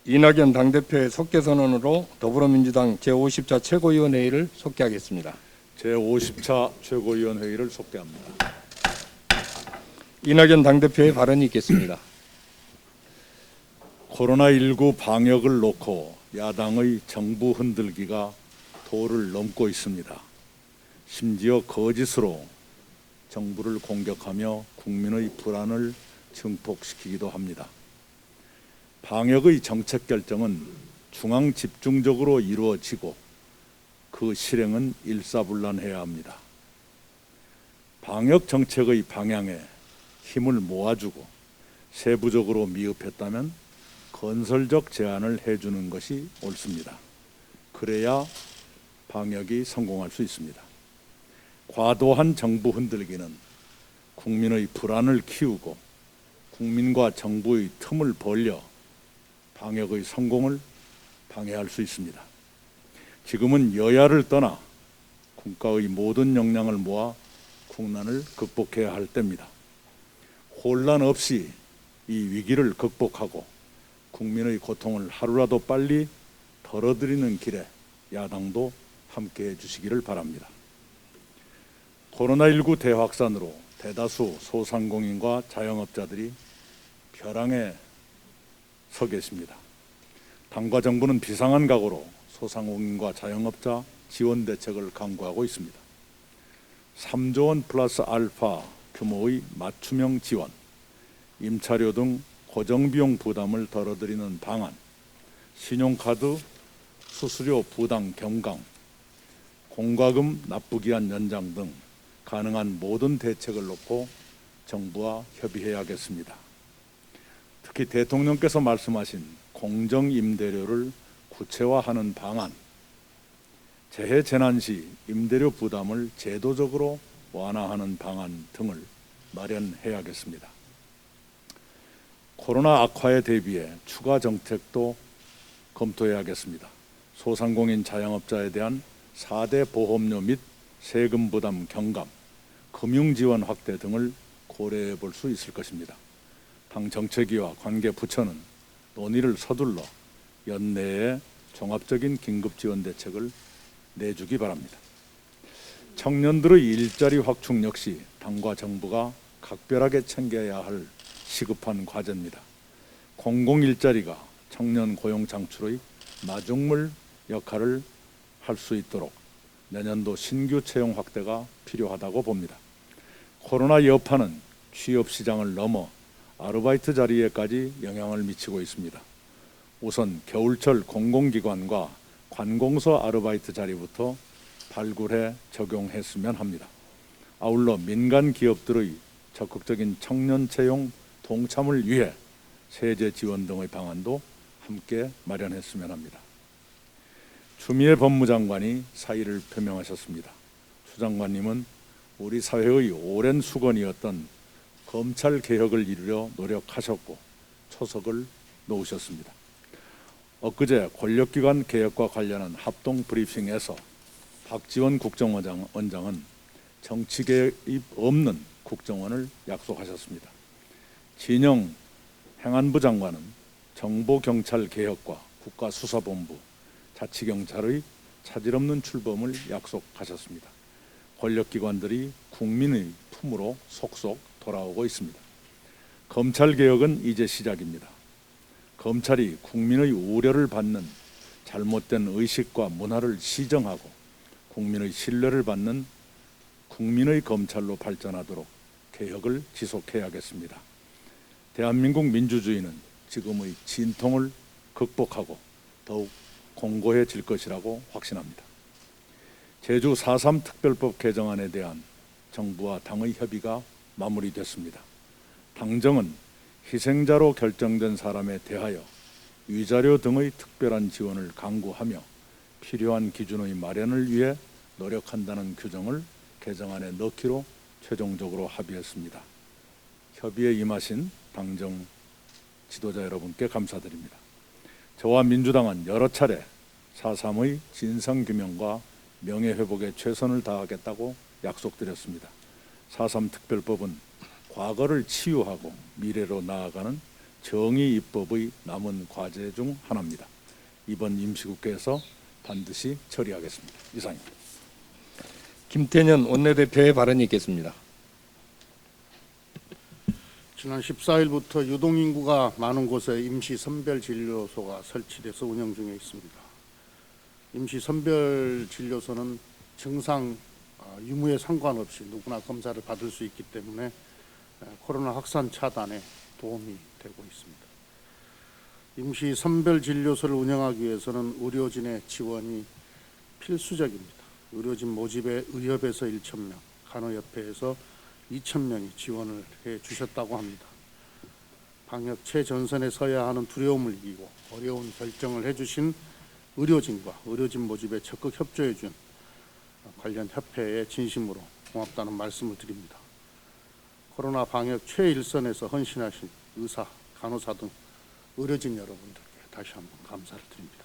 이낙연 당대표의 속개 선언으로 더불어민주당 제50차 최고위원회의를 속개하겠습니다. 제50차 최고위원회의를 속개합니다. 이낙연 당대표의 발언이 있겠습니다. 코로나19 방역을 놓고 야당의 정부 흔들기가 도를 넘고 있습니다. 심지어 거짓으로 정부를 공격하며 국민의 불안을 증폭시키기도 합니다. 방역의 정책 결정은 중앙 집중적으로 이루어지고 그 실행은 일사불란해야 합니다. 방역 정책의 방향에 힘을 모아주고 세부적으로 미흡했다면 건설적 제안을 해주는 것이 옳습니다. 그래야 방역이 성공할 수 있습니다. 과도한 정부 흔들기는 국민의 불안을 키우고 국민과 정부의 틈을 벌려 방역의 성공을 방해할 수 있습니다. 지금은 여야를 떠나 국가의 모든 역량을 모아 국난을 극복해야 할 때입니다. 혼란 없이 이 위기를 극복하고 국민의 고통을 하루라도 빨리 덜어드리는 길에 야당도 함께해 주시기를 바랍니다. 코로나19 대확산으로 대다수 소상공인과 자영업자들이 벼랑에 서 계십니다. 당과 정부는 비상한 각오로 소상공인과 자영업자 지원 대책을 강구하고 있습니다. 3조 원 플러스 알파 규모의 맞춤형 지원, 임차료 등 고정비용 부담을 덜어드리는 방안, 신용카드 수수료 부담 경감, 공과금 납부기한 연장 등 가능한 모든 대책을 놓고 정부와 협의해야겠습니다. 특히 대통령께서 말씀하신 공정임대료를 구체화하는 방안, 재해 재난 시 임대료 부담을 제도적으로 완화하는 방안 등을 마련해야겠습니다. 코로나 악화에 대비해 추가 정책도 검토해야겠습니다. 소상공인 자영업자에 대한 4대 보험료 및 세금 부담 경감, 금융 지원 확대 등을 고려해 볼 수 있을 것입니다. 당 정책위와 관계 부처는 논의를 서둘러 연내에 종합적인 긴급 지원 대책을 내주기 바랍니다. 청년들의 일자리 확충 역시 당과 정부가 각별하게 챙겨야 할 시급한 과제입니다. 공공일자리가 청년 고용 창출의 마중물 역할을 할 수 있도록 내년도 신규 채용 확대가 필요하다고 봅니다. 코로나 여파는 취업 시장을 넘어 아르바이트 자리에까지 영향을 미치고 있습니다. 우선 겨울철 공공기관과 관공서 아르바이트 자리부터 발굴해 적용했으면 합니다. 아울러 민간 기업들의 적극적인 청년 채용 동참을 위해 세제 지원 등의 방안도 함께 마련했으면 합니다. 추미애 법무장관이 사의를 표명하셨습니다. 추 장관님은 우리 사회의 오랜 수건이었던 검찰 개혁을 이루려 노력하셨고 초석을 놓으셨습니다. 엊그제 권력기관 개혁과 관련한 합동 브리핑에서 박지원 국정원장은 정치 개입 없는 국정원을 약속하셨습니다. 진영 행안부 장관은 정보경찰 개혁과 국가수사본부, 자치경찰의 차질 없는 출범을 약속하셨습니다. 권력기관들이 국민의 품으로 속속 돌아오고 있습니다. 검찰개혁은 이제 시작입니다. 검찰이 국민의 우려를 받는 잘못된 의식과 문화를 시정하고 국민의 신뢰를 받는 국민의 검찰로 발전하도록 개혁을 지속해야겠습니다. 대한민국 민주주의는 지금의 진통을 극복하고 더욱 공고해질 것이라고 확신합니다. 제주 4.3 특별법 개정안에 대한 정부와 당의 협의가 마무리됐습니다. 당정은 희생자로 결정된 사람에 대하여 위자료 등의 특별한 지원을 강구하며 필요한 기준의 마련을 위해 노력한다는 규정을 개정안에 넣기로 최종적으로 합의했습니다. 협의에 임하신 당정 지도자 여러분께 감사드립니다. 저와 민주당은 여러 차례 4.3의 진상규명과 명예회복에 최선을 다하겠다고 약속드렸습니다. 4.3 특별법은 과거를 치유하고 미래로 나아가는 정의 입법의 남은 과제 중 하나입니다. 이번 임시국회에서 반드시 처리하겠습니다. 이상입니다. 김태년 원내대표의 발언이 있겠습니다. 지난 14일부터 유동인구가 많은 곳에 임시 선별진료소가 설치돼서 운영 중에 있습니다. 임시 선별진료소는 증상 유무에 상관없이 누구나 검사를 받을 수 있기 때문에 코로나 확산 차단에 도움이 되고 있습니다. 임시 선별진료소를 운영하기 위해서는 의료진의 지원이 필수적입니다. 의료진 모집에 의협에서 1,000명, 간호협회에서 2,000명이 지원을 해 주셨다고 합니다. 방역 최전선에 서야 하는 두려움을 이기고 어려운 결정을 해주신 의료진과 의료진 모집에 적극 협조해 준 관련 협회에 진심으로 고맙다는 말씀을 드립니다. 코로나 방역 최일선에서 헌신하신 의사, 간호사 등 의료진 여러분들께 다시 한번 감사를 드립니다.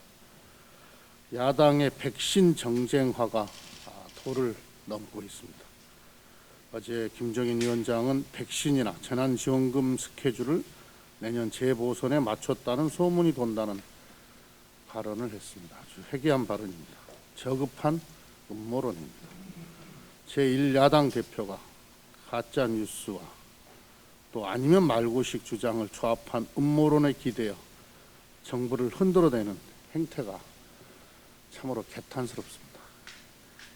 야당의 백신 정쟁화가 도를 넘고 있습니다. 어제 김종인 위원장은 백신이나 재난지원금 스케줄을 내년 재보선에 맞췄다는 소문이 돈다는 발언을 했습니다. 아주 회개한 발언입니다. 저급한 음모론입니다. 제1야당 대표가 가짜 뉴스와 또 아니면 말고식 주장을 조합한 음모론에 기대어 정부를 흔들어대는 행태가 참으로 개탄스럽습니다.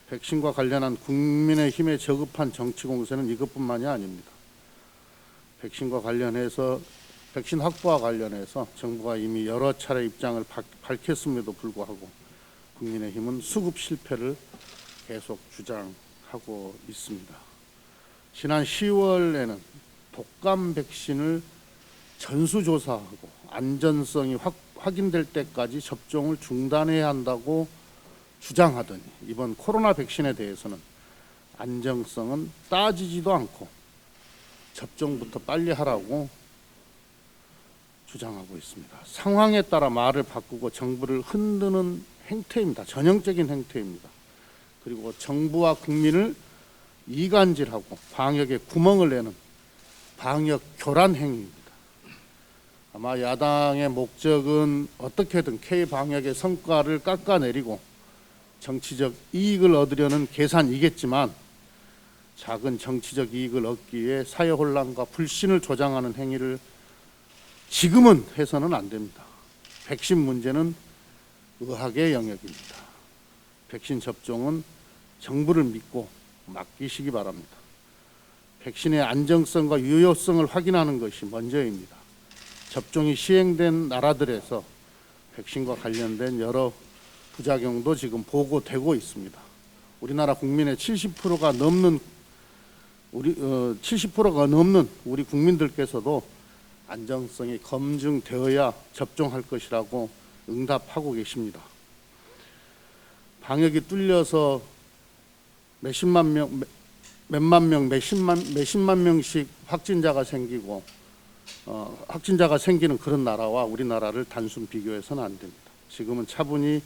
백신과 관련한 국민의힘의 저급한 정치 공세는 이것뿐만이 아닙니다. 백신 확보와 관련해서 정부가 이미 여러 차례 입장을 밝혔음에도 불구하고 국민의힘은 수급 실패를 계속 주장하고 있습니다. 지난 10월에는 독감 백신을 전수조사하고 안전성이 확인될 때까지 접종을 중단해야 한다고 주장하더니 이번 코로나 백신에 대해서는 안정성은 따지지도 않고 접종부터 빨리 하라고 주장하고 있습니다. 상황에 따라 말을 바꾸고 정부를 흔드는 행태입니다. 전형적인 행태입니다. 그리고 정부와 국민을 이간질하고 방역에 구멍을 내는 방역 교란 행위입니다. 아마 야당의 목적은 어떻게든 K-방역의 성과를 깎아내리고 정치적 이익을 얻으려는 계산이겠지만 작은 정치적 이익을 얻기 위해 사회 혼란과 불신을 조장하는 행위를 지금은 해서는 안 됩니다. 백신 문제는 의학의 영역입니다. 백신 접종은 정부를 믿고 맡기시기 바랍니다. 백신의 안정성과 유효성을 확인하는 것이 먼저입니다. 접종이 시행된 나라들에서 백신과 관련된 여러 부작용도 지금 보고되고 있습니다. 우리나라 국민의 70%가 넘는 우리 국민들께서도 안정성이 검증되어야 접종할 것이라고 응답하고 계십니다. 방역이 뚫려서 몇십만 명씩 확진자가 생기는 그런 나라와 우리나라를 단순 비교해서는 안 됩니다. 지금은 차분히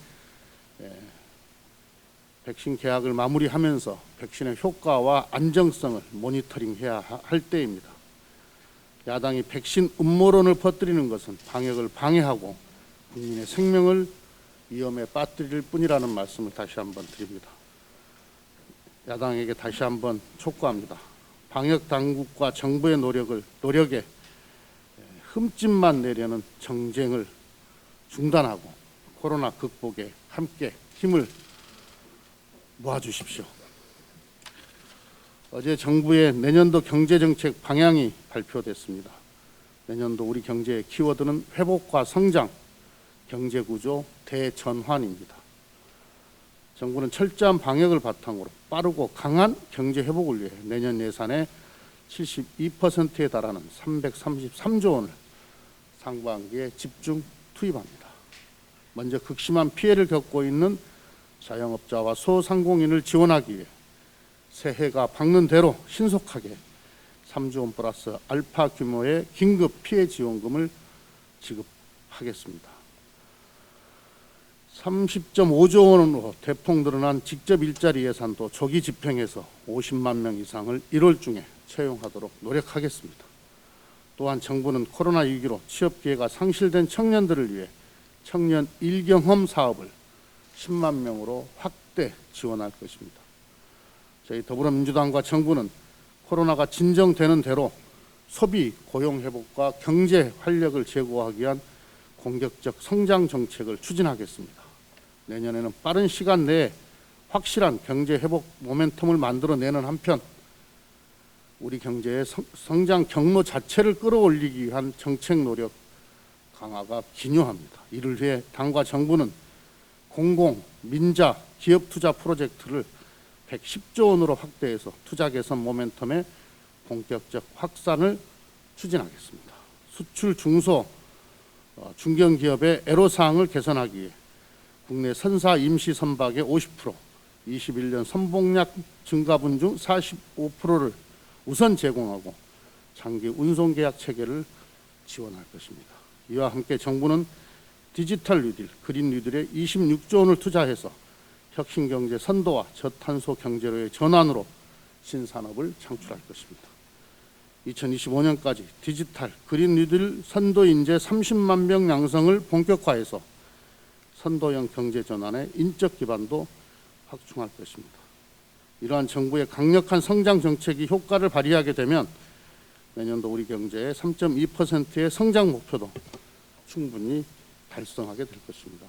백신 계약을 마무리하면서 백신의 효과와 안정성을 모니터링해야 할 때입니다. 야당이 백신 음모론을 퍼뜨리는 것은 방역을 방해하고 국민의 생명을 위험에 빠뜨릴 뿐이라는 말씀을 다시 한번 드립니다. 야당에게 다시 한번 촉구합니다. 방역 당국과 정부의 노력에 흠집만 내려는 정쟁을 중단하고 코로나 극복에 함께 힘을 모아주십시오. 어제 정부의 내년도 경제정책 방향이 발표됐습니다. 내년도 우리 경제의 키워드는 회복과 성장, 경제구조 대전환입니다. 정부는 철저한 방역을 바탕으로 빠르고 강한 경제 회복을 위해 내년 예산의 72%에 달하는 333조 원을 상반기에 집중 투입합니다. 먼저 극심한 피해를 겪고 있는 자영업자와 소상공인을 지원하기 위해 새해가 밝는 대로 신속하게 3조 원 플러스 알파 규모의 긴급 피해 지원금을 지급하겠습니다. 30.5조 원으로 대폭 늘어난 직접 일자리 예산도 조기 집행해서 50만 명 이상을 1월 중에 채용하도록 노력하겠습니다. 또한 정부는 코로나 위기로 취업 기회가 상실된 청년들을 위해 청년 일경험 사업을 10만 명으로 확대 지원할 것입니다. 저희 더불어민주당과 정부는 코로나가 진정되는 대로 소비, 고용 회복과 경제 활력을 제고하기 위한 공격적 성장 정책을 추진하겠습니다. 내년에는 빠른 시간 내에 확실한 경제 회복 모멘텀을 만들어내는 한편 우리 경제의 성장 경로 자체를 끌어올리기 위한 정책 노력 강화가 기요합니다. 이를 위해 당과 정부는 공공, 민자, 기업 투자 프로젝트를 110조 원으로 확대해서 투자 개선 모멘텀의 본격적 확산을 추진하겠습니다. 수출 중소, 중견기업의 애로사항을 개선하기 위해 국내 선사 임시 선박의 50%, 21년 선봉량 증가분 중 45%를 우선 제공하고 장기 운송계약 체계를 지원할 것입니다. 이와 함께 정부는 디지털 뉴딜, 그린 뉴딜에 26조 원을 투자해서 혁신경제 선도와 저탄소 경제로의 전환으로 신산업을 창출할 것입니다. 2025년까지 디지털, 그린 뉴딜 선도 인재 30만 명 양성을 본격화해서 선도형 경제 전환의 인적 기반도 확충할 것입니다. 이러한 정부의 강력한 성장 정책이 효과를 발휘하게 되면 내년도 우리 경제의 3.2%의 성장 목표도 충분히 달성하게 될 것입니다.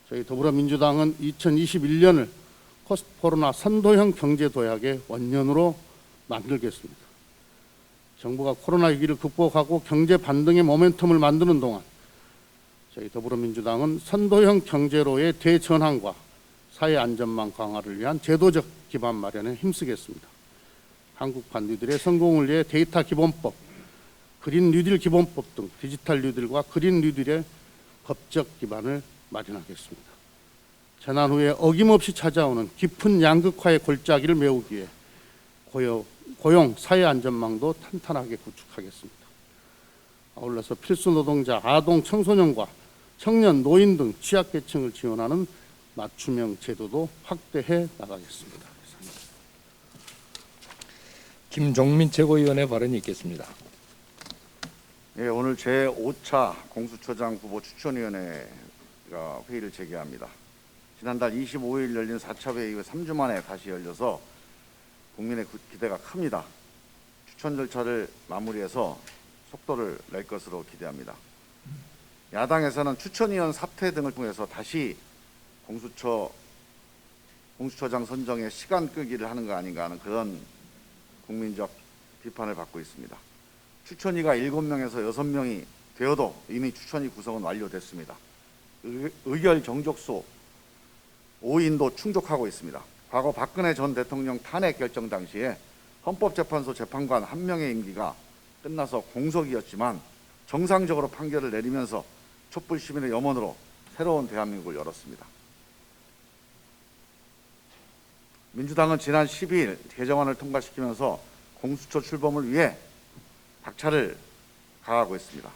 저희 더불어민주당은 2021년을 포스트 코로나 선도형 경제 도약의 원년으로 만들겠습니다. 정부가 코로나 위기를 극복하고 경제 반등의 모멘텀을 만드는 동안 저희 더불어민주당은 선도형 경제로의 대전환과 사회 안전망 강화를 위한 제도적 기반 마련에 힘쓰겠습니다. 한국판 뉴딜의 성공을 위해 데이터 기본법, 그린 뉴딜 기본법 등 디지털 뉴딜과 그린 뉴딜의 법적 기반을 마련하겠습니다. 재난 후에 어김없이 찾아오는 깊은 양극화의 골짜기를 메우기 위해 고용, 사회 안전망도 탄탄하게 구축하겠습니다. 아울러서 필수 노동자, 아동, 청소년과 청년, 노인 등 취약계층을 지원하는 맞춤형 제도도 확대해 나가겠습니다. 김종민 최고위원의 발언이 있겠습니다. 예, 오늘 제5차 공수처장 후보 추천위원회가 회의를 재개합니다. 지난달 25일 열린 4차 회의 후 3주 만에 다시 열려서 국민의 기대가 큽니다. 추천 절차를 마무리해서 속도를 낼 것으로 기대합니다. 야당에서는 추천위원 사퇴 등을 통해서 다시 공수처장 선정에 시간 끄기를 하는 거 아닌가 하는 그런 국민적 비판을 받고 있습니다. 추천위가 7명에서 6명이 되어도 이미 추천위 구성은 완료됐습니다. 의결 정족수 5인도 충족하고 있습니다. 과거 박근혜 전 대통령 탄핵 결정 당시에 헌법재판소 재판관 1명의 임기가 끝나서 공석이었지만 정상적으로 판결을 내리면서 촛불 시민의 염원으로 새로운 대한민국을 열었습니다. 민주당은 지난 12일 개정안을 통과시키면서 공수처 출범을 위해 박차를 가하고 있습니다.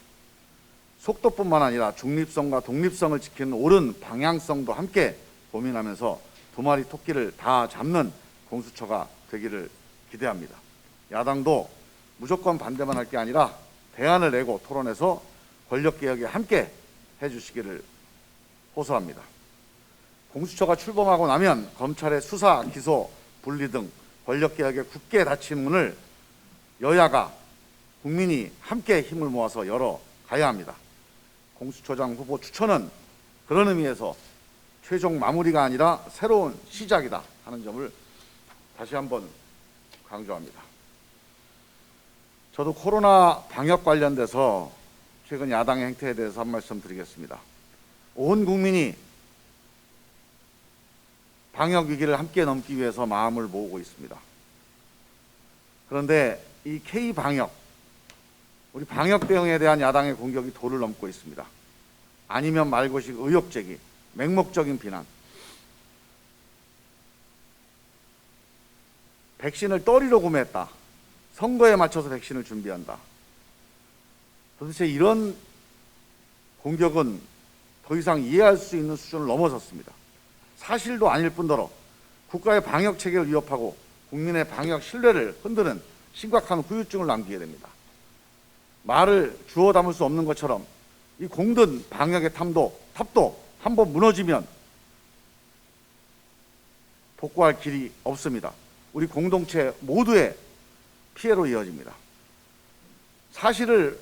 속도뿐만 아니라 중립성과 독립성을 지키는 옳은 방향성도 함께 고민하면서 두 마리 토끼를 다 잡는 공수처가 되기를 기대합니다. 야당도 무조건 반대만 할 게 아니라 대안을 내고 토론해서 권력개혁에 함께 해주시기를 호소합니다. 공수처가 출범하고 나면 검찰의 수사, 기소, 분리 등 권력개혁의 굳게 닫힌 문을 여야가 국민이 함께 힘을 모아서 열어가야 합니다. 공수처장 후보 추천은 그런 의미에서 최종 마무리가 아니라 새로운 시작이다 하는 점을 다시 한번 강조합니다. 저도 코로나 방역 관련돼서 최근 야당의 행태에 대해서 한 말씀 드리겠습니다. 온 국민이 방역 위기를 함께 넘기 위해서 마음을 모으고 있습니다. 그런데 이 K방역, 우리 방역 대응에 대한 야당의 공격이 도를 넘고 있습니다. 아니면 말고식 의혹 제기, 맹목적인 비난. 백신을 떨이로 구매했다. 선거에 맞춰서 백신을 준비한다. 도대체 이런 공격은 더 이상 이해할 수 있는 수준을 넘어섰습니다. 사실도 아닐 뿐더러 국가의 방역 체계를 위협하고 국민의 방역 신뢰를 흔드는 심각한 후유증을 남기게 됩니다. 말을 주워 담을 수 없는 것처럼 이 공든 방역의 탑도 한번 무너지면 복구할 길이 없습니다. 우리 공동체 모두의 피해로 이어집니다. 사실을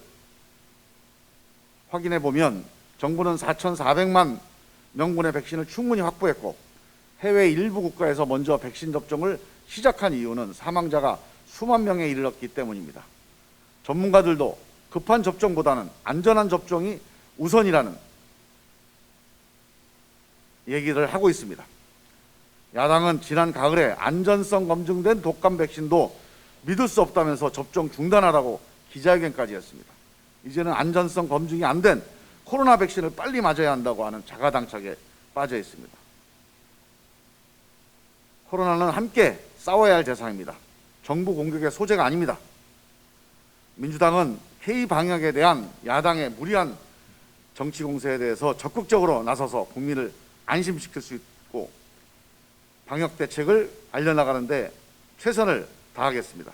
확인해 보면 정부는 4,400만 명분의 백신을 충분히 확보했고 해외 일부 국가에서 먼저 백신 접종을 시작한 이유는 사망자가 수만 명에 이르렀기 때문입니다. 전문가들도 급한 접종보다는 안전한 접종이 우선이라는 얘기를 하고 있습니다. 야당은 지난 가을에 안전성 검증된 독감 백신도 믿을 수 없다면서 접종 중단하라고 기자회견까지 했습니다. 이제는 안전성 검증이 안 된 코로나 백신을 빨리 맞아야 한다고 하는 자가당착에 빠져 있습니다. 코로나는 함께 싸워야 할 대상입니다. 정부 공격의 소재가 아닙니다. 민주당은 K-방역에 대한 야당의 무리한 정치 공세에 대해서 적극적으로 나서서 국민을 안심시킬 수 있고 방역 대책을 알려나가는데 최선을 다하겠습니다.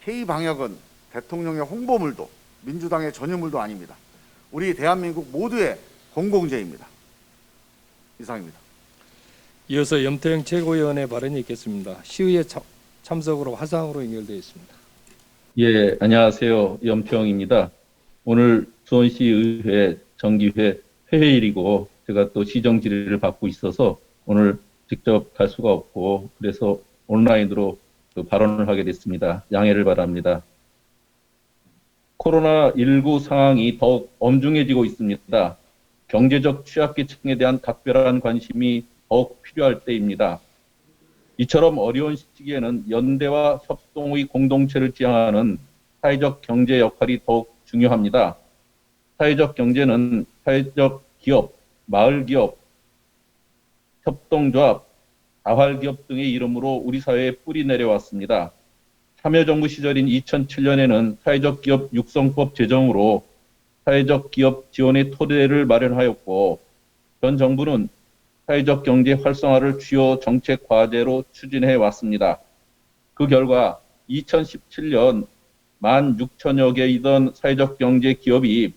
K-방역은 대통령의 홍보물도 민주당의 전유물도 아닙니다. 우리 대한민국 모두의 공공재입니다. 이상입니다. 이어서 염태영 최고위원의 발언이 있겠습니다. 시의회 참석으로 화상으로 연결되어 있습니다. 예, 안녕하세요. 염태영입니다. 오늘 수원시의회 정기회 회의일이고 제가 또 시정 질의를 받고 있어서 오늘 직접 갈 수가 없고 그래서 온라인으로 발언을 하게 됐습니다. 양해를 바랍니다. 코로나19 상황이 더욱 엄중해지고 있습니다. 경제적 취약계층에 대한 각별한 관심이 더욱 필요할 때입니다. 이처럼 어려운 시기에는 연대와 협동의 공동체를 지향하는 사회적 경제 역할이 더욱 중요합니다. 사회적 경제는 사회적 기업, 마을기업, 협동조합, 자활기업 등의 이름으로 우리 사회에 뿌리 내려왔습니다. 참여정부 시절인 2007년에는 사회적 기업 육성법 제정으로 사회적 기업 지원의 토대를 마련하였고 전 정부는 사회적 경제 활성화를 주요 정책 과제로 추진해 왔습니다. 그 결과 2017년 16,000여 개이던 사회적 경제 기업이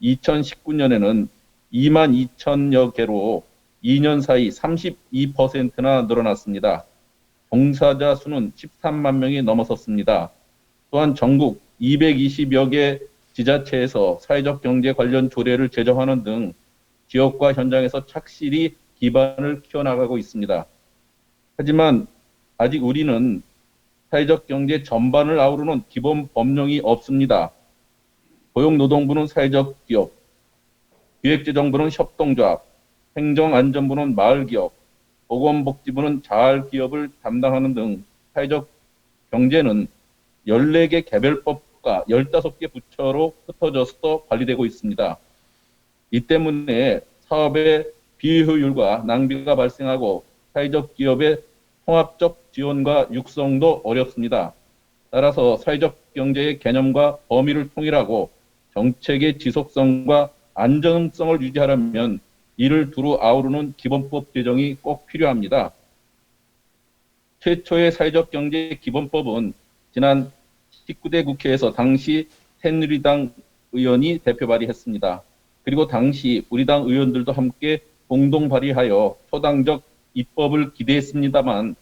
2019년에는 22,000여 개로 2년 사이 32%나 늘어났습니다. 종사자 수는 13만 명이 넘어섰습니다. 또한 전국 220여 개 지자체에서 사회적 경제 관련 조례를 제정하는 등 지역과 현장에서 착실히 기반을 키워나가고 있습니다. 하지만 아직 우리는 사회적 경제 전반을 아우르는 기본 법령이 없습니다. 고용노동부는 사회적 기업, 기획재정부는 협동조합, 행정안전부는 마을기업, 보건복지부는 자활기업을 담당하는 등 사회적 경제는 14개 개별법과 15개 부처로 흩어져서 관리되고 있습니다. 이 때문에 사업의 비효율과 낭비가 발생하고 사회적 기업의 통합적 지원과 육성도 어렵습니다. 따라서 사회적 경제의 개념과 범위를 통일하고 정책의 지속성과 안정성을 유지하려면 이를 두루 아우르는 기본법 제정이 꼭 필요합니다. 최초의 사회적 경제 기본법은 지난 19대 국회에서 당시 새누리당 의원이 대표 발의했습니다. 그리고 당시 우리 당 의원들도 함께 공동 발의하여 초당적 입법을 기대했습니다만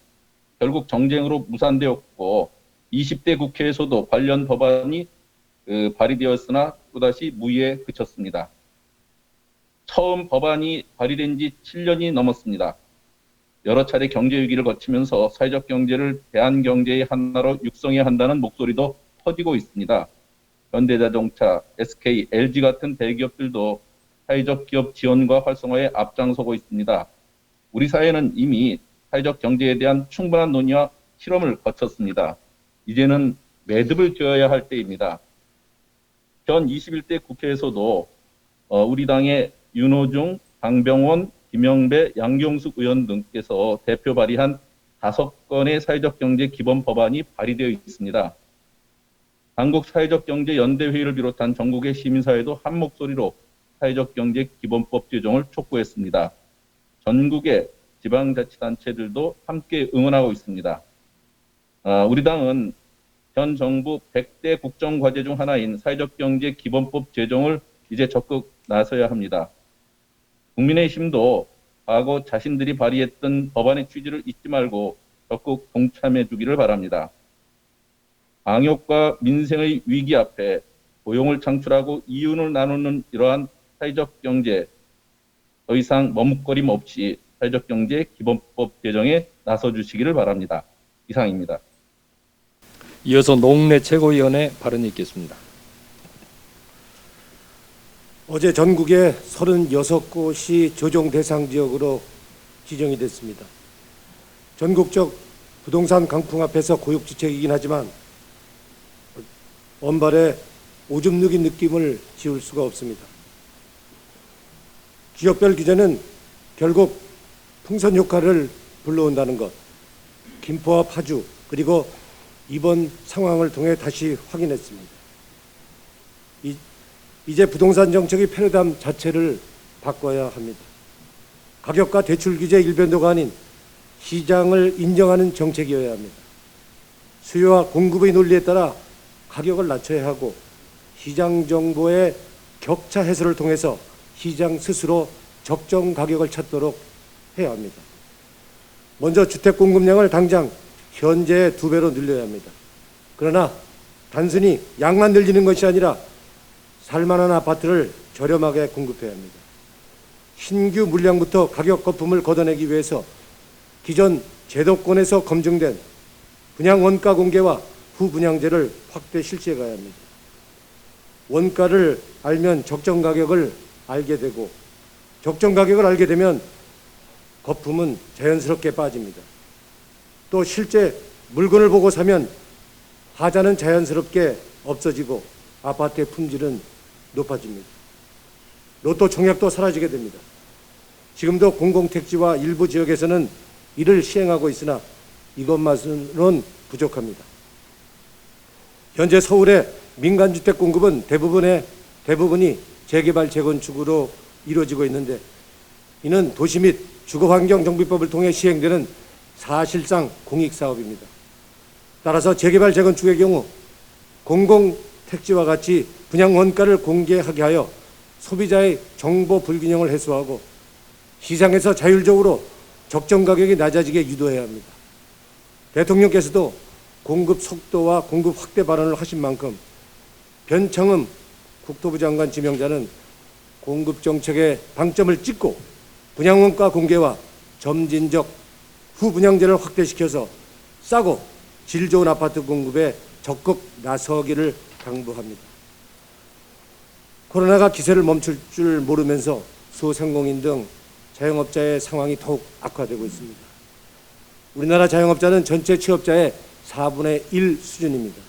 결국 정쟁으로 무산되었고 20대 국회에서도 관련 법안이 발의되었으나 또다시 무의에 그쳤습니다. 처음 법안이 발의된 지 7년이 넘었습니다. 여러 차례 경제 위기를 거치면서 사회적 경제를 대한경제의 하나로 육성해야 한다는 목소리도 커지고 있습니다. 현대자동차, SK, LG 같은 대기업들도 사회적 기업 지원과 활성화에 앞장서고 있습니다. 우리 사회는 이미 사회적 경제에 대한 충분한 논의와 실험을 거쳤습니다. 이제는 매듭을 지어야 할 때입니다. 전 21대 국회에서도 우리 당의 윤호중, 강병원, 김영배, 양경숙 의원 등께서 대표 발의한 5건의 사회적 경제 기본 법안이 발의되어 있습니다. 한국 사회적 경제 연대회의를 비롯한 전국의 시민사회도 한 목소리로 사회적 경제 기본법 제정을 촉구했습니다. 전국의 지방자치단체들도 함께 응원하고 있습니다. 우리 당은 현 정부 100대 국정과제 중 하나인 사회적 경제 기본법 제정을 이제 적극 나서야 합니다. 국민의힘도 과거 자신들이 발의했던 법안의 취지를 잊지 말고 적극 동참해 주기를 바랍니다. 방역과 민생의 위기 앞에 고용을 창출하고 이윤을 나누는 이러한 사회적 경제, 더 이상 머뭇거림 없이 사회적 경제 기본법 제정에 나서 주시기를 바랍니다. 이상입니다. 이어서 농내 최고위원회 발언이 있겠습니다. 어제 전국에 36곳이 조정 대상 지역으로 지정이 됐습니다. 전국적 부동산 강풍 앞에서 고육지책이긴 하지만 원발에 오줌 누긴 느낌을 지울 수가 없습니다. 지역별 규제는 결국 풍선 효과를 불러온다는 것, 김포와 파주 그리고 이번 상황을 통해 다시 확인했습니다. 이제 부동산 정책의 패러다임 자체를 바꿔야 합니다. 가격과 대출 규제 일변도가 아닌 시장을 인정하는 정책이어야 합니다. 수요와 공급의 논리에 따라 가격을 낮춰야 하고 시장 정보의 격차 해소를 통해서 시장 스스로 적정 가격을 찾도록 해야 합니다. 먼저 주택 공급량을 당장 현재의 2배로 늘려야 합니다. 그러나 단순히 양만 늘리는 것이 아니라 살만한 아파트를 저렴하게 공급해야 합니다. 신규 물량부터 가격 거품을 걷어내기 위해서 기존 제도권에서 검증된 분양 원가 공개와 후분양제를 확대 실시해 가야 합니다. 원가를 알면 적정 가격을 알게 되고 적정 가격을 알게 되면 거품은 자연스럽게 빠집니다. 또 실제 물건을 보고 사면 하자는 자연스럽게 없어지고 아파트의 품질은 높아집니다. 로또 청약도 사라지게 됩니다. 지금도 공공택지와 일부 지역에서는 이를 시행하고 있으나 이것만으로는 부족합니다. 현재 서울의 민간주택 공급은 대부분이 재개발 재건축으로 이루어지고 있는데 이는 도시 및 주거환경정비법을 통해 시행되는 사실상 공익사업입니다. 따라서 재개발 재건축의 경우 공공택지와 같이 분양 원가를 공개하게 하여 소비자의 정보 불균형을 해소하고 시장에서 자율적으로 적정 가격이 낮아지게 유도해야 합니다. 대통령께서도 공급 속도와 공급 확대 발언을 하신 만큼 변창흠 국토부 장관 지명자는 공급 정책의 방점을 찍고 분양원가 공개와 점진적 후분양제를 확대시켜서 싸고 질 좋은 아파트 공급에 적극 나서기를 당부합니다. 코로나가 기세를 멈출 줄 모르면서 소상공인 등 자영업자의 상황이 더욱 악화되고 있습니다. 우리나라 자영업자는 전체 취업자의 4분의 1 수준입니다.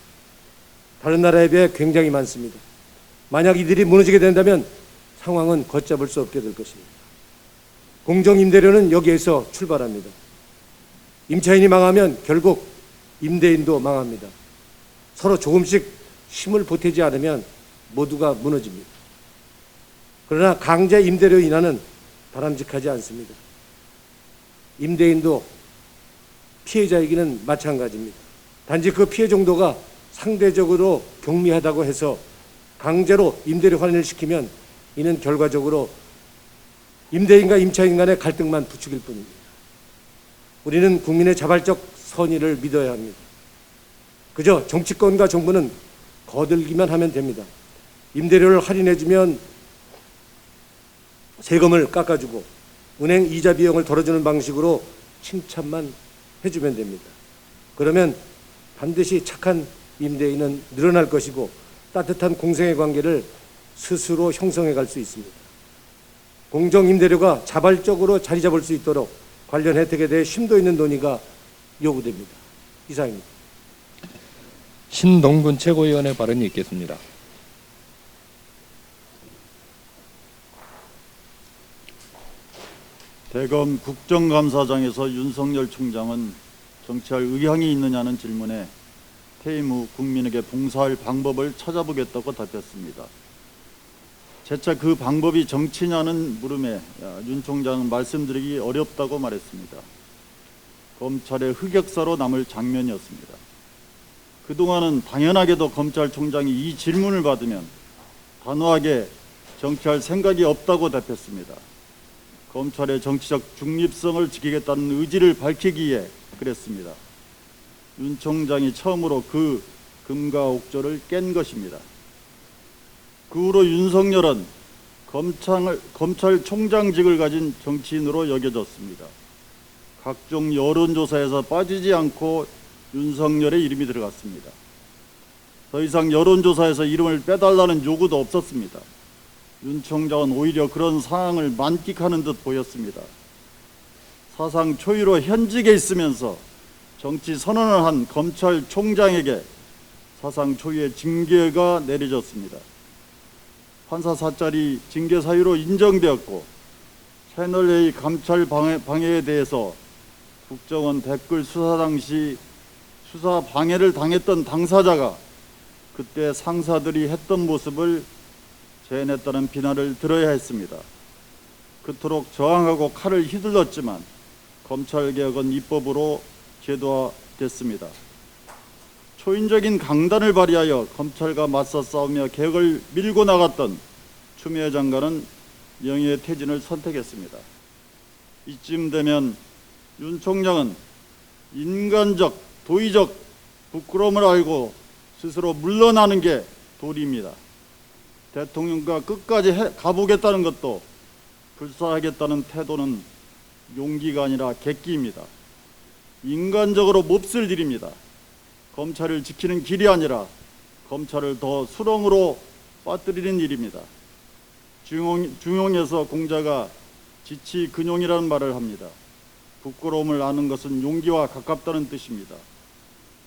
다른 나라에 비해 굉장히 많습니다. 만약 이들이 무너지게 된다면 상황은 걷잡을 수 없게 될 것입니다. 공정임대료는 여기에서 출발합니다. 임차인이 망하면 결국 임대인도 망합니다. 서로 조금씩 힘을 보태지 않으면 모두가 무너집니다. 그러나 강제 임대료 인하는 바람직하지 않습니다. 임대인도 피해자이기는 마찬가지입니다. 단지 그 피해 정도가 상대적으로 경미하다고 해서 강제로 임대료 할인을 시키면 이는 결과적으로 임대인과 임차인 간의 갈등만 부추길 뿐입니다. 우리는 국민의 자발적 선의를 믿어야 합니다. 그저 정치권과 정부는 거들기만 하면 됩니다. 임대료를 할인해주면 세금을 깎아주고 은행 이자 비용을 덜어주는 방식으로 칭찬만 해주면 됩니다. 그러면 반드시 착한 임대인은 늘어날 것이고 따뜻한 공생의 관계를 스스로 형성해 갈 수 있습니다. 공정임대료가 자발적으로 자리 잡을 수 있도록 관련 혜택에 대해 심도 있는 논의가 요구됩니다. 이상입니다. 신동근 최고위원의 발언이 있겠습니다. 대검 국정감사장에서 윤석열 총장은 정치할 의향이 있느냐는 질문에 퇴임 후 국민에게 봉사할 방법을 찾아보겠다고 답했습니다. 재차 그 방법이 정치냐는 물음에 윤 총장은 말씀드리기 어렵다고 말했습니다. 검찰의 흑역사로 남을 장면이었습니다. 그동안은 당연하게도 검찰총장이 이 질문을 받으면 단호하게 정치할 생각이 없다고 답했습니다. 검찰의 정치적 중립성을 지키겠다는 의지를 밝히기 위해 그랬습니다. 윤 총장이 처음으로 그 금과 옥조를 깬 것입니다. 그 후로 윤석열은 검찰총장직을 가진 정치인으로 여겨졌습니다. 각종 여론조사에서 빠지지 않고 윤석열의 이름이 들어갔습니다. 더 이상 여론조사에서 이름을 빼달라는 요구도 없었습니다. 윤 총장은 오히려 그런 상황을 만끽하는 듯 보였습니다. 사상 초유로 현직에 있으면서 정치 선언을 한 검찰총장에게 사상 초유의 징계가 내려졌습니다. 판사 사찰이 징계 사유로 인정되었고 채널A 감찰 방해에 대해서 국정원 댓글 수사 당시 수사 방해를 당했던 당사자가 그때 상사들이 했던 모습을 재현했다는 비난을 들어야 했습니다. 그토록 저항하고 칼을 휘둘렀지만 검찰개혁은 입법으로 제도화됐습니다. 초인적인 강단을 발휘하여 검찰과 맞서 싸우며 개혁을 밀고 나갔던 추미애 장관은 명예의 퇴진을 선택했습니다. 이쯤 되면 윤 총장은 인간적, 도의적 부끄러움을 알고 스스로 물러나는 게 도리입니다. 대통령과 끝까지 가보겠다는 것도 불사하겠다는 태도는 용기가 아니라 객기입니다. 인간적으로 몹쓸 일입니다. 검찰을 지키는 길이 아니라 검찰을 더 수렁으로 빠뜨리는 일입니다. 중용에서 공자가 지치근용이라는 말을 합니다. 부끄러움을 아는 것은 용기와 가깝다는 뜻입니다.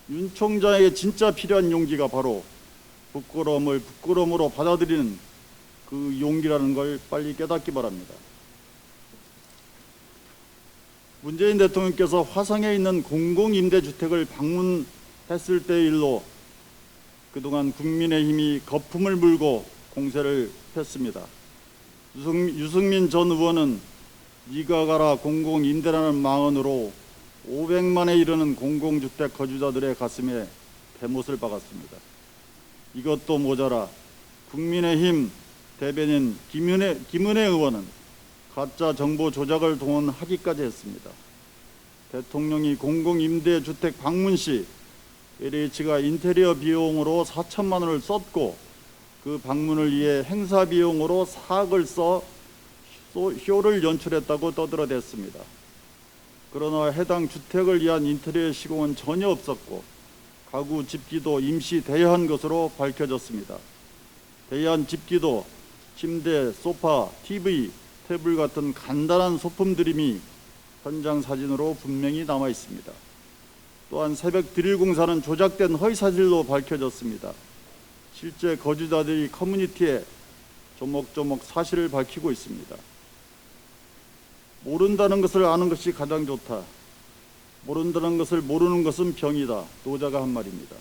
윤 총장에게 진짜 필요한 용기가 바로 부끄러움을 부끄러움으로 받아들이는 그 용기라는 걸 빨리 깨닫기 바랍니다. 문재인 대통령께서 화성에 있는 공공임대주택을 방문했을 때의 일로 그동안 국민의힘이 거품을 물고 공세를 폈습니다. 유승민 전 의원은 네가 가라 공공임대라는 망언으로 500만에 이르는 공공주택 거주자들의 가슴에 대못을 박았습니다. 이것도 모자라 국민의힘 대변인 김은혜 의원은 가짜 정보 조작을 동원하기까지 했습니다. 대통령이 공공임대주택 방문 시 LH가 인테리어 비용으로 4천만 원을 썼고 그 방문을 위해 행사 비용으로 4억을 써 쇼를 연출했다고 떠들어댔습니다. 그러나 해당 주택을 위한 인테리어 시공은 전혀 없었고 가구 집기도 임시 대여한 것으로 밝혀졌습니다. 대여한 집기도 침대, 소파, TV, 테이블 같은 간단한 소품들임이 현장 사진으로 분명히 남아 있습니다. 또한 새벽 드릴 공사는 조작된 허위사실로 밝혀졌습니다. 실제 거주자들이 커뮤니티에 조목조목 사실을 밝히고 있습니다. 모른다는 것을 아는 것이 가장 좋다. 모른다는 것을 모르는 것은 병이다. 노자가 한 말입니다.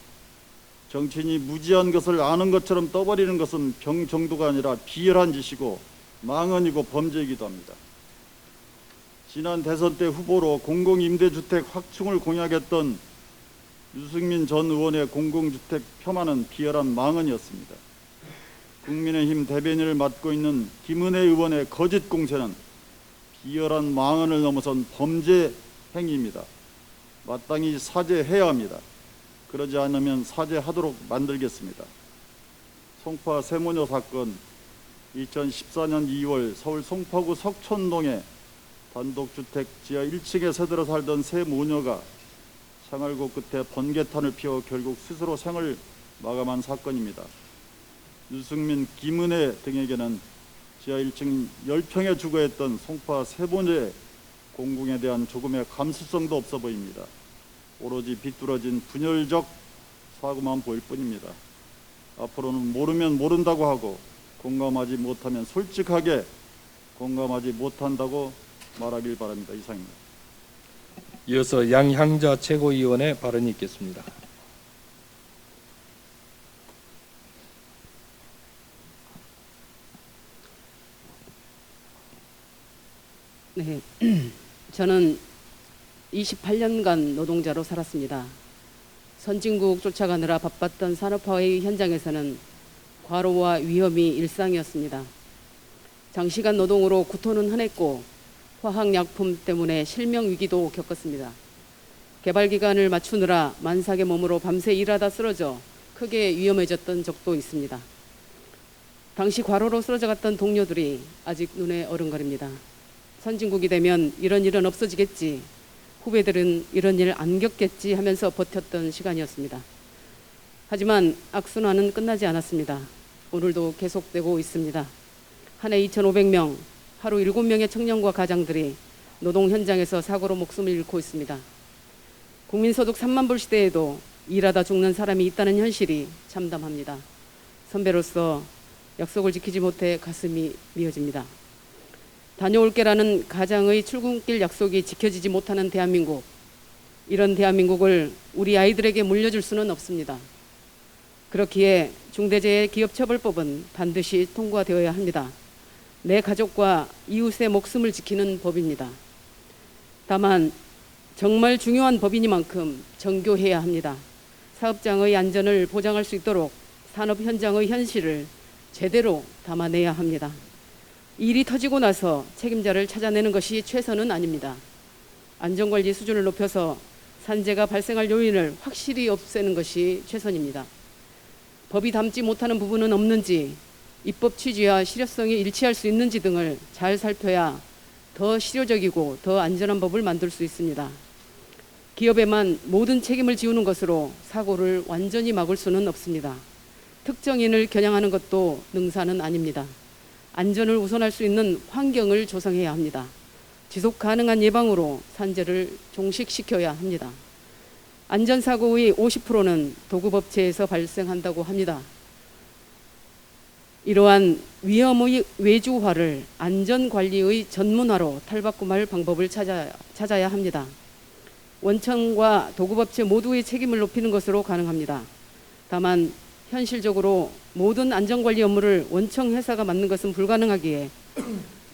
정치인이 무지한 것을 아는 것처럼 떠버리는 것은 병 정도가 아니라 비열한 짓이고 망언이고 범죄이기도 합니다. 지난 대선 때 후보로 공공임대주택 확충을 공약했던 유승민 전 의원의 공공주택 폄하는 비열한 망언이었습니다. 국민의힘 대변인을 맡고 있는 김은혜 의원의 거짓 공세는 비열한 망언을 넘어선 범죄 행위입니다. 마땅히 사죄해야 합니다. 그러지 않으면 사죄하도록 만들겠습니다. 송파 세모녀 사건 2014년 2월 서울 송파구 석촌동에 단독주택 지하 1층에 새들어 살던 세 모녀가 생활고 끝에 번개탄을 피워 결국 스스로 생을 마감한 사건입니다. 유승민, 김은혜 등에게는 지하 1층 10평에 주거했던 송파 세모녀의 공공에 대한 조금의 감수성도 없어 보입니다. 오로지 비뚤어진 분열적 사고만 보일 뿐입니다. 앞으로는 모르면 모른다고 하고 공감하지 못하면 솔직하게 공감하지 못한다고 말하길 바랍니다. 이상입니다. 이어서 양향자 최고위원의 발언이 있겠습니다. 네, 저는 28년간 노동자로 살았습니다. 선진국 쫓아가느라 바빴던 산업화의 현장에서는 과로와 위험이 일상이었습니다. 장시간 노동으로 구토는 흔했고 화학약품 때문에 실명 위기도 겪었습니다. 개발 기간을 맞추느라 만삭의 몸으로 밤새 일하다 쓰러져 크게 위험해졌던 적도 있습니다. 당시 과로로 쓰러져갔던 동료들이 아직 눈에 어른거립니다. 선진국이 되면 이런 일은 없어지겠지, 후배들은 이런 일 안 겪겠지 하면서 버텼던 시간이었습니다. 하지만 악순환은 끝나지 않았습니다. 오늘도 계속되고 있습니다. 한 해 2,500명, 하루 7명의 청년과 가장들이 노동 현장에서 사고로 목숨을 잃고 있습니다. 국민소득 3만 불 시대에도 일하다 죽는 사람이 있다는 현실이 참담합니다. 선배로서 약속을 지키지 못해 가슴이 미어집니다. 다녀올게라는 가장의 출근길 약속이 지켜지지 못하는 대한민국, 이런 대한민국을 우리 아이들에게 물려줄 수는 없습니다. 그렇기에 중대재해기업처벌법은 반드시 통과되어야 합니다. 내 가족과 이웃의 목숨을 지키는 법입니다. 다만 정말 중요한 법이니만큼 정교해야 합니다. 사업장의 안전을 보장할 수 있도록 산업 현장의 현실을 제대로 담아내야 합니다. 일이 터지고 나서 책임자를 찾아내는 것이 최선은 아닙니다. 안전관리 수준을 높여서 산재가 발생할 요인을 확실히 없애는 것이 최선입니다. 법이 담지 못하는 부분은 없는지, 입법 취지와 실효성이 일치할 수 있는지 등을 잘 살펴야 더 실효적이고 더 안전한 법을 만들 수 있습니다. 기업에만 모든 책임을 지우는 것으로 사고를 완전히 막을 수는 없습니다. 특정인을 겨냥하는 것도 능사는 아닙니다. 안전을 우선할 수 있는 환경을 조성해야 합니다. 지속 가능한 예방으로 산재를 종식시켜야 합니다. 안전사고의 50%는 도급업체에서 발생한다고 합니다. 이러한 위험의 외주화를 안전관리의 전문화로 탈바꿈할 방법을 찾아야 합니다. 원청과 도급업체 모두의 책임을 높이는 것으로 가능합니다. 다만 현실적으로 모든 안전관리 업무를 원청 회사가 맡는 것은 불가능하기에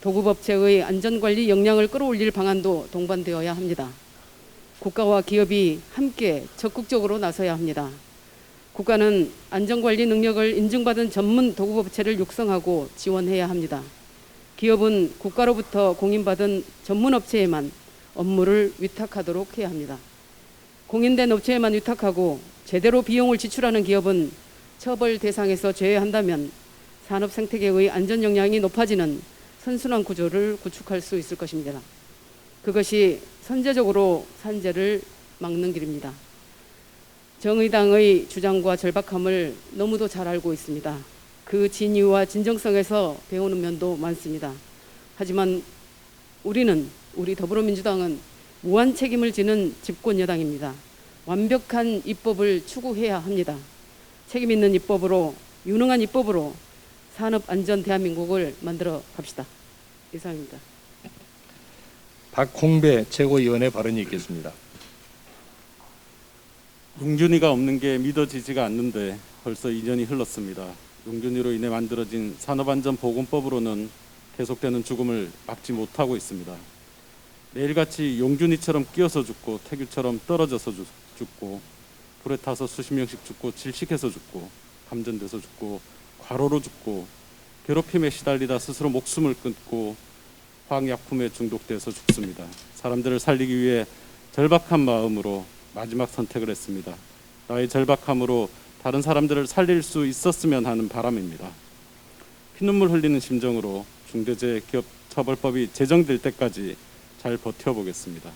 도급업체의 안전관리 역량을 끌어올릴 방안도 동반되어야 합니다. 국가와 기업이 함께 적극적으로 나서야 합니다. 국가는 안전관리 능력을 인증받은 전문 도급업체를 육성하고 지원해야 합니다. 기업은 국가로부터 공인받은 전문업체에만 업무를 위탁하도록 해야 합니다. 공인된 업체에만 위탁하고 제대로 비용을 지출하는 기업은 처벌 대상에서 제외한다면 산업 생태계의 안전 역량이 높아지는 선순환 구조를 구축할 수 있을 것입니다. 그것이 선제적으로 산재를 막는 길입니다. 정의당의 주장과 절박함을 너무도 잘 알고 있습니다. 그 진위와 진정성에서 배우는 면도 많습니다. 하지만 우리 더불어민주당은 무한 책임을 지는 집권 여당입니다. 완벽한 입법을 추구해야 합니다. 책임 있는 입법으로, 유능한 입법으로 산업안전 대한민국을 만들어 갑시다. 이상입니다. 박홍배 최고위원의 발언이 있겠습니다. 용준이가 없는 게 믿어지지가 않는데 벌써 2년이 흘렀습니다. 용준이로 인해 만들어진 산업안전보건법으로는 계속되는 죽음을 막지 못하고 있습니다. 매일같이 용준이처럼 끼어서 죽고 태규처럼 떨어져서 죽고 불에 타서 수십 명씩 죽고 질식해서 죽고 감전돼서 죽고 과로로 죽고 괴롭힘에 시달리다 스스로 목숨을 끊고 화학약품에 중독돼서 죽습니다. 사람들을 살리기 위해 절박한 마음으로 마지막 선택을 했습니다. 나의 절박함으로 다른 사람들을 살릴 수 있었으면 하는 바람입니다. 피눈물 흘리는 심정으로 중대재해기업처벌법이 제정될 때까지 잘 버텨보겠습니다.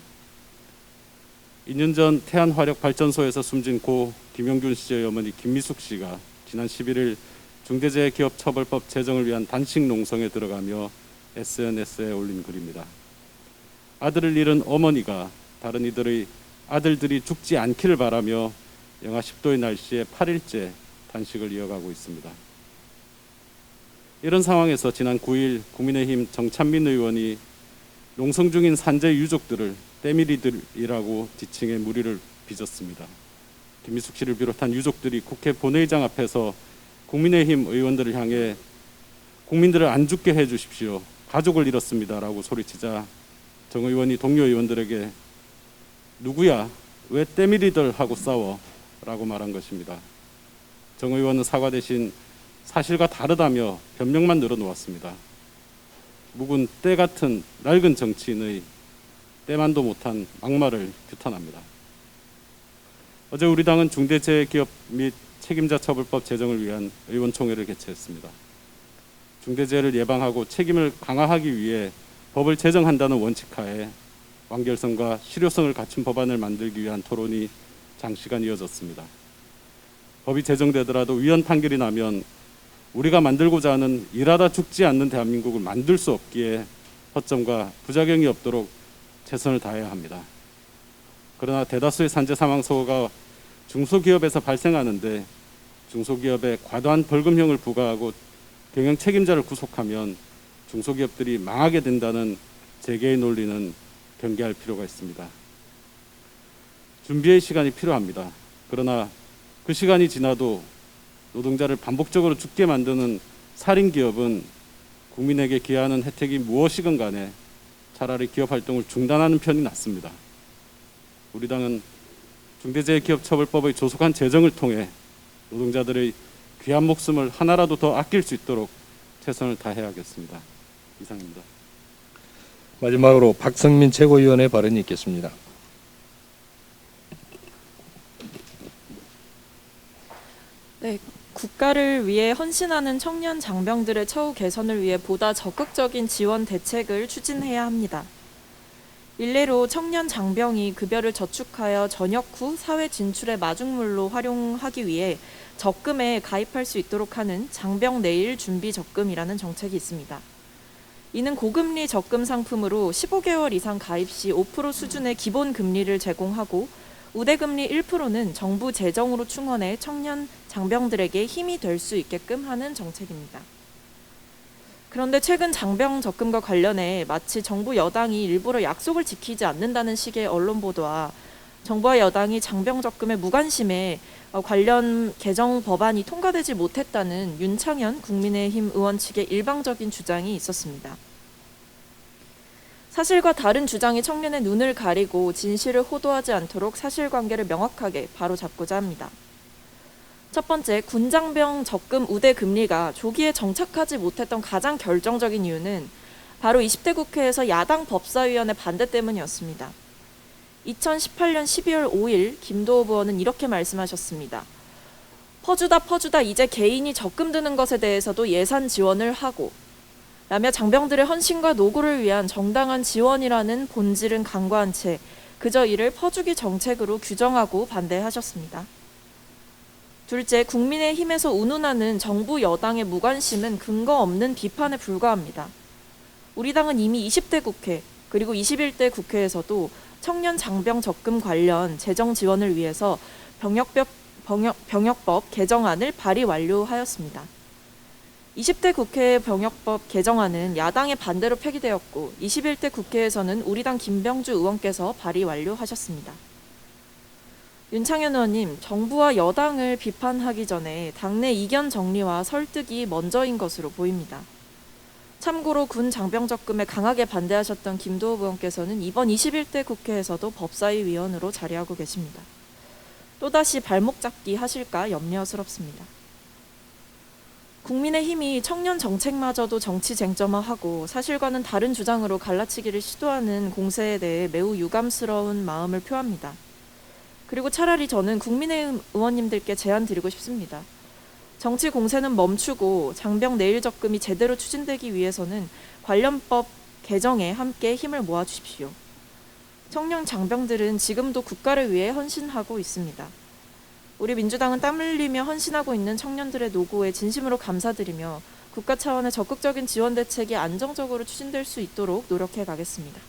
2년 전 태안화력발전소에서 숨진 고 김용균 씨의 어머니 김미숙 씨가 지난 11일 중대재해기업처벌법 제정을 위한 단식 농성에 들어가며 SNS에 올린 글입니다. 아들을 잃은 어머니가 다른 이들의 아들들이 죽지 않기를 바라며 영하 10도의 날씨에 8일째 단식을 이어가고 있습니다. 이런 상황에서 지난 9일 국민의힘 정찬민 의원이 농성 중인 산재 유족들을 때밀이들이라고 지칭해 물의를 빚었습니다. 김미숙 씨를 비롯한 유족들이 국회 본회의장 앞에서 국민의힘 의원들을 향해 국민들을 안 죽게 해주십시오. 가족을 잃었습니다라고 소리치자 정 의원이 동료 의원들에게 누구야? 왜 때밀이들 하고 싸워? 라고 말한 것입니다. 정 의원은 사과 대신 사실과 다르다며 변명만 늘어놓았습니다. 묵은 때 같은 낡은 정치인의 때만도 못한 막말을 규탄합니다. 어제 우리 당은 중대재해기업 및 책임자 처벌법 제정을 위한 의원총회를 개최했습니다. 중대재해를 예방하고 책임을 강화하기 위해 법을 제정한다는 원칙하에 완결성과 실효성을 갖춘 법안을 만들기 위한 토론이 장시간 이어졌습니다. 법이 제정되더라도 위헌 판결이 나면 우리가 만들고자 하는 일하다 죽지 않는 대한민국을 만들 수 없기에 허점과 부작용이 없도록 최선을 다해야 합니다. 그러나 대다수의 산재 사망 사고가 중소기업에서 발생하는데 중소기업에 과도한 벌금형을 부과하고 경영 책임자를 구속하면 중소기업들이 망하게 된다는 재계의 논리는 경계할 필요가 있습니다. 준비의 시간이 필요합니다. 그러나 그 시간이 지나도 노동자를 반복적으로 죽게 만드는 살인기업은 국민에게 기여하는 혜택이 무엇이건 간에 차라리 기업 활동을 중단하는 편이 낫습니다. 우리 당은 중대재해기업처벌법의 조속한 제정을 통해 노동자들의 귀한 목숨을 하나라도 더 아낄 수 있도록 최선을 다해야겠습니다. 이상입니다. 마지막으로 박성민 최고위원의 발언이 있겠습니다. 네, 국가를 위해 헌신하는 청년 장병들의 처우 개선을 위해 보다 적극적인 지원 대책을 추진해야 합니다. 일례로 청년 장병이 급여를 저축하여 전역 후 사회 진출의 마중물로 활용하기 위해 적금에 가입할 수 있도록 하는 장병 내일 준비 적금이라는 정책이 있습니다. 이는 고금리 적금 상품으로 15개월 이상 가입 시 5% 수준의 기본 금리를 제공하고 우대금리 1%는 정부 재정으로 충원해 청년 장병들에게 힘이 될 수 있게끔 하는 정책입니다. 그런데 최근 장병 적금과 관련해 마치 정부 여당이 일부러 약속을 지키지 않는다는 식의 언론 보도와 정부와 여당이 장병 적금의 무관심에 관련 개정 법안이 통과되지 못했다는 윤창현 국민의힘 의원 측의 일방적인 주장이 있었습니다. 사실과 다른 주장이 청년의 눈을 가리고 진실을 호도하지 않도록 사실관계를 명확하게 바로잡고자 합니다. 첫 번째, 군장병 적금 우대 금리가 조기에 정착하지 못했던 가장 결정적인 이유는 바로 20대 국회에서 야당 법사위원회 반대 때문이었습니다. 2018년 12월 5일 김도읍 의원은 이렇게 말씀하셨습니다. 퍼주다 이제 개인이 적금 드는 것에 대해서도 예산 지원을 하고 라며 장병들의 헌신과 노고를 위한 정당한 지원이라는 본질은 간과한 채 그저 이를 퍼주기 정책으로 규정하고 반대하셨습니다. 둘째, 국민의힘에서 운운하는 정부 여당의 무관심은 근거 없는 비판에 불과합니다. 우리 당은 이미 20대 국회 그리고 21대 국회에서도 청년 장병 적금 관련 재정 지원을 위해서 병역법 개정안을 발의 완료하였습니다. 20대 국회 병역법 개정안은 야당의 반대로 폐기되었고 21대 국회에서는 우리 당 김병주 의원께서 발의 완료하셨습니다. 윤창현 의원님, 정부와 여당을 비판하기 전에 당내 이견 정리와 설득이 먼저인 것으로 보입니다. 참고로 군 장병 적금에 강하게 반대하셨던 김도읍 의원께서는 이번 21대 국회에서도 법사위 위원으로 자리하고 계십니다. 또다시 발목 잡기 하실까 염려스럽습니다. 국민의힘이 청년 정책마저도 정치 쟁점화하고 사실과는 다른 주장으로 갈라치기를 시도하는 공세에 대해 매우 유감스러운 마음을 표합니다. 그리고 차라리 저는 국민의힘 의원님들께 제안 드리고 싶습니다. 정치 공세는 멈추고 장병 내일 적금이 제대로 추진되기 위해서는 관련 법 개정에 함께 힘을 모아주십시오. 청년 장병들은 지금도 국가를 위해 헌신하고 있습니다. 우리 민주당은 땀 흘리며 헌신하고 있는 청년들의 노고에 진심으로 감사드리며 국가 차원의 적극적인 지원 대책이 안정적으로 추진될 수 있도록 노력해 가겠습니다.